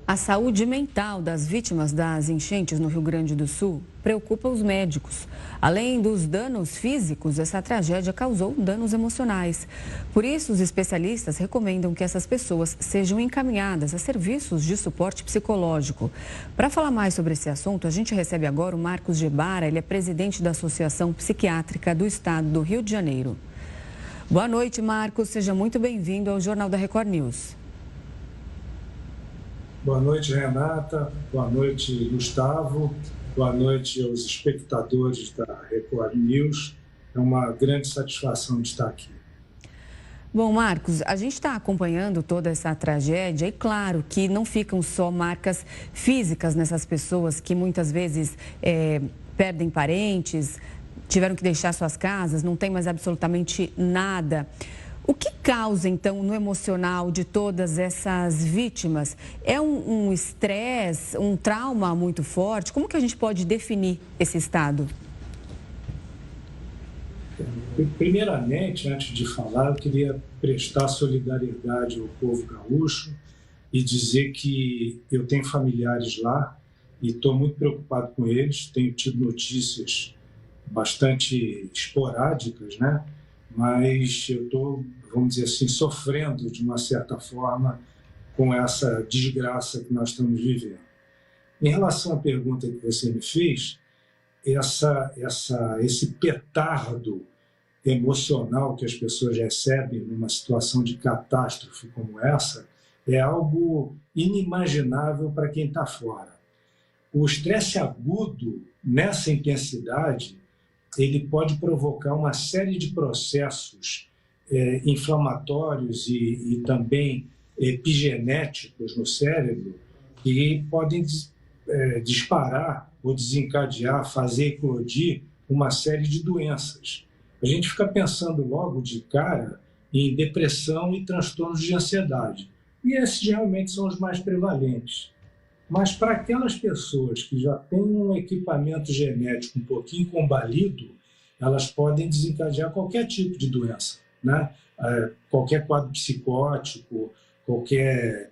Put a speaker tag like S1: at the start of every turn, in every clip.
S1: A saúde mental das vítimas das enchentes no Rio Grande do Sul preocupa os médicos. Além dos danos físicos, essa tragédia causou danos emocionais. Por isso, os especialistas recomendam que essas pessoas sejam encaminhadas a serviços de suporte psicológico. Para falar mais sobre esse assunto, a gente recebe agora o Marcos Gebara, ele é presidente da Associação Psiquiátrica do Estado do Rio de Janeiro. Boa noite, Marcos. Seja muito bem-vindo ao Jornal da Record News.
S2: Boa noite, Renata. Boa noite, Gustavo. Boa noite aos espectadores da Record News. É uma grande satisfação de estar aqui.
S1: Bom, Marcos, a gente está acompanhando toda essa tragédia e claro que não ficam só marcas físicas nessas pessoas que muitas vezes perdem parentes, tiveram que deixar suas casas, não tem mais absolutamente nada. O que causa, então, no emocional de todas essas vítimas? É um estresse, um trauma muito forte? Como que a gente pode definir esse estado?
S2: Primeiramente, antes de falar, eu queria prestar solidariedade ao povo gaúcho e dizer que eu tenho familiares lá e estou muito preocupado com eles. Tenho tido notícias bastante esporádicas, né? Mas eu estou, vamos dizer assim, sofrendo de uma certa forma com essa desgraça que nós estamos vivendo. Em relação à pergunta que você me fez, esse petardo emocional que as pessoas recebem numa situação de catástrofe como essa é algo inimaginável para quem está fora. O estresse agudo, nessa intensidade, ele pode provocar uma série de processos inflamatórios e também epigenéticos no cérebro que podem disparar ou desencadear, fazer eclodir uma série de doenças. A gente fica pensando logo de cara em depressão e transtornos de ansiedade. E esses realmente são os mais prevalentes. Mas para aquelas pessoas que já têm um equipamento genético um pouquinho combalido, elas podem desencadear qualquer tipo de doença, né? Qualquer quadro psicótico, qualquer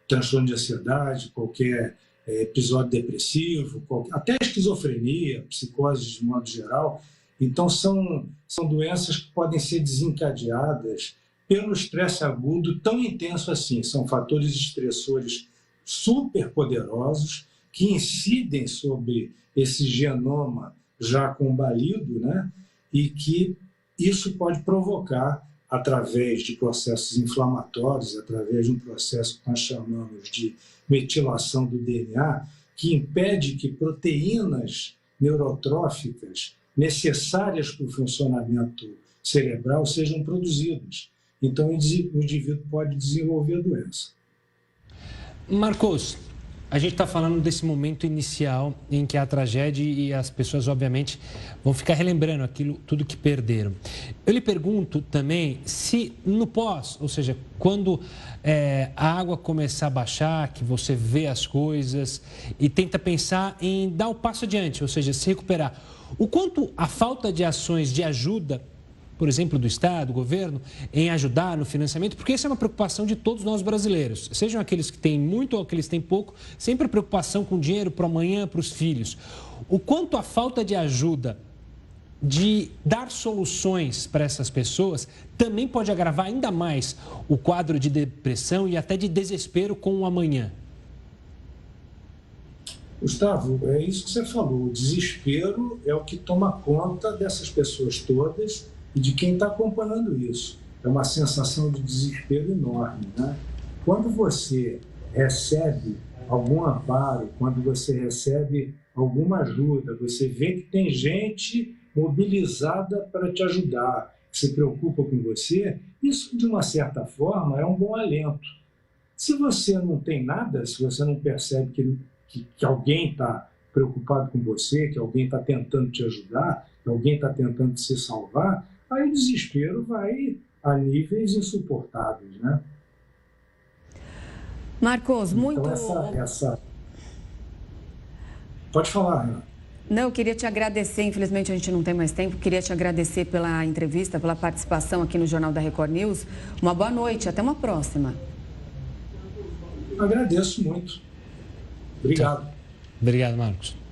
S2: transtorno de ansiedade, qualquer episódio depressivo, até esquizofrenia, psicose de modo geral. Então, são doenças que podem ser desencadeadas pelo estresse agudo tão intenso assim. São fatores estressores super poderosos que incidem sobre esse genoma já combalido, né? E que isso pode provocar, através de processos inflamatórios, através de um processo que nós chamamos de metilação do DNA, que impede que proteínas neurotróficas necessárias para o funcionamento cerebral sejam produzidas. Então, o indivíduo pode desenvolver a doença.
S3: Marcos, a gente está falando desse momento inicial em que há a tragédia e as pessoas, obviamente, vão ficar relembrando aquilo, tudo que perderam. Eu lhe pergunto também se no pós, ou seja, quando a água começar a baixar, que você vê as coisas e tenta pensar em dar o passo adiante, ou seja, se recuperar, o quanto a falta de ações de ajuda, por exemplo, do Estado, do governo, em ajudar no financiamento, porque essa é uma preocupação de todos nós brasileiros, sejam aqueles que têm muito ou aqueles que têm pouco, sempre a preocupação com dinheiro para amanhã, para os filhos. O quanto a falta de ajuda, de dar soluções para essas pessoas, também pode agravar ainda mais o quadro de depressão e até de desespero com o amanhã.
S2: Gustavo, é isso que você falou, o desespero é o que toma conta dessas pessoas todas e de quem está acompanhando isso. É uma sensação de desespero enorme, né? Quando você recebe algum amparo, quando você recebe alguma ajuda, você vê que tem gente mobilizada para te ajudar, que se preocupa com você, isso, de uma certa forma, é um bom alento. Se você não tem nada, se você não percebe que alguém está preocupado com você, que alguém está tentando te ajudar, que alguém está tentando se salvar, aí o desespero vai a níveis insuportáveis, né?
S1: Marcos, muito...
S2: Então, Pode falar, Ana.
S1: Não, eu queria te agradecer, infelizmente a gente não tem mais tempo, queria te agradecer pela entrevista, pela participação aqui no Jornal da Record News. Uma boa noite, até uma próxima.
S2: agradeço muito. Obrigado.
S3: Obrigado, Marcos.